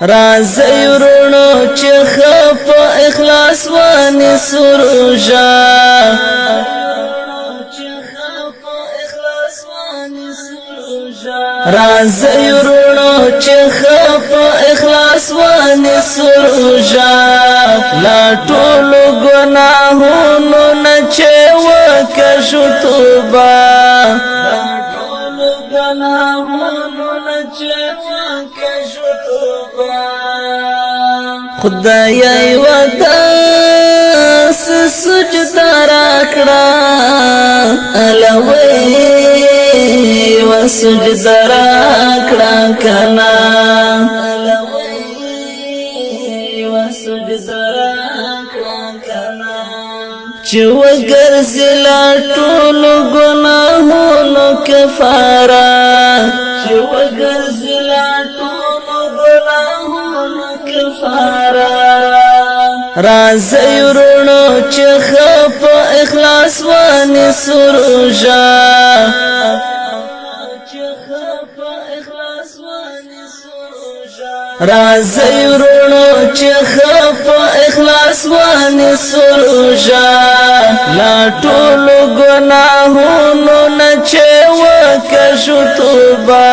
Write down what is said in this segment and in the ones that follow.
رازی ورونو چې خپ اخلاص وانی سروجا رازی ورونو چې خپ اخلاص وانی سروجا لا ټول ګناهونو نه چې وکړو توبه خدای وداس سجدا راکړه الوی و سجدا راکړه کنا الوی و سجدا راکړه کنا چې وګرځلا ټول ګناهونو کفاره چې وګرځلا رازی ورونو چې خپ اخلاص وانی سروجا رازی ورونو چې خپ اخلاص وانی سروجا لا ټول ګناهونو نه چې وکړو توبه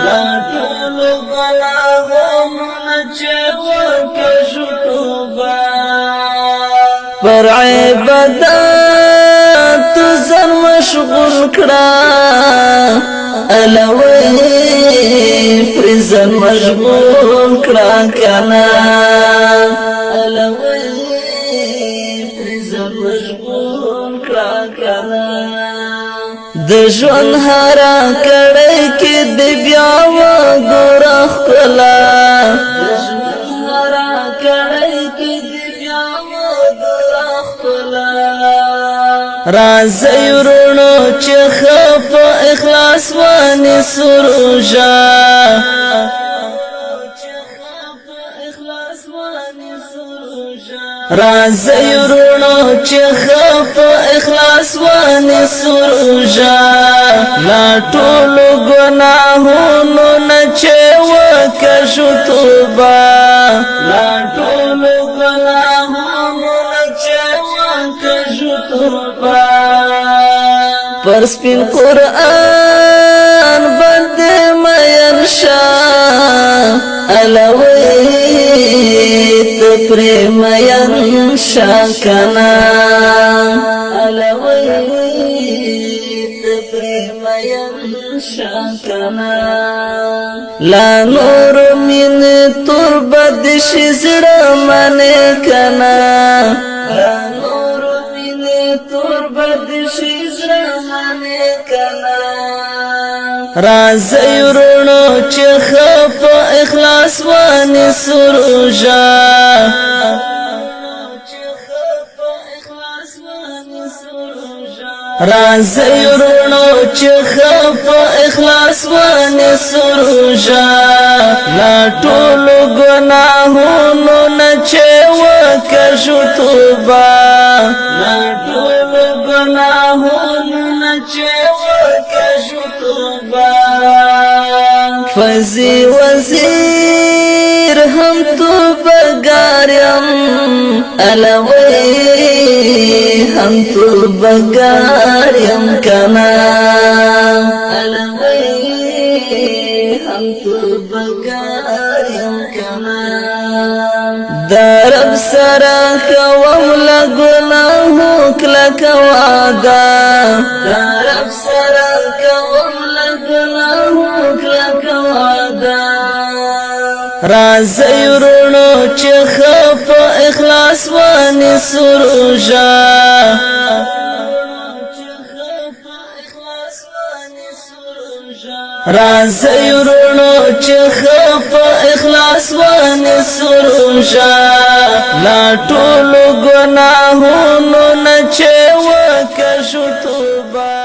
لا ټول ګناهونو نه چې وکړو توبه پر عبادت ځان مشغول کړه الوی پر ځان مشغول کړه کنا الوی پر ځان مشغول کړه کنا د ژوند هر کړه کې د بیا و ګور خلا رازی ورونو چې خپ اخلاص وانی سروجا رازی ورونو چې خپ اخلاص وانی سروجا لا ټول ګناهونو نه چې وکړو توبه لا ټول ګناهونو نه چې وکړو توبه پر سپین قرآن باندې مین شاه الوی ته پرې مین شاه کنا الوی ته پرې مین شاه کنا لا نور من تربت شزړه منه کنا لا نور من تربت شزړه منه کنا رازی ورونو چې خپ اخلاص وانی سروجا رازی ورونو چې خپ اخلاص وانی سروجا لا ټول ګناهونو نه چې وکړو توبه لا ټول ګناهونو نه چې وکړو توبه فزی وزیر هم توبه ګارم الوی هم توبه ګارم کنا الوی هم توبه ګارم کنا درب سره کوم له ګناهو کلک وعده درب سره کوم له ګناهو کلک وعده رازی ورونو چې خپ اخلاص وانی سروجا رازی ورونو چې خپ اخلاص وانی سروجا لا ټول ګناهونو نه چې وکړو توبه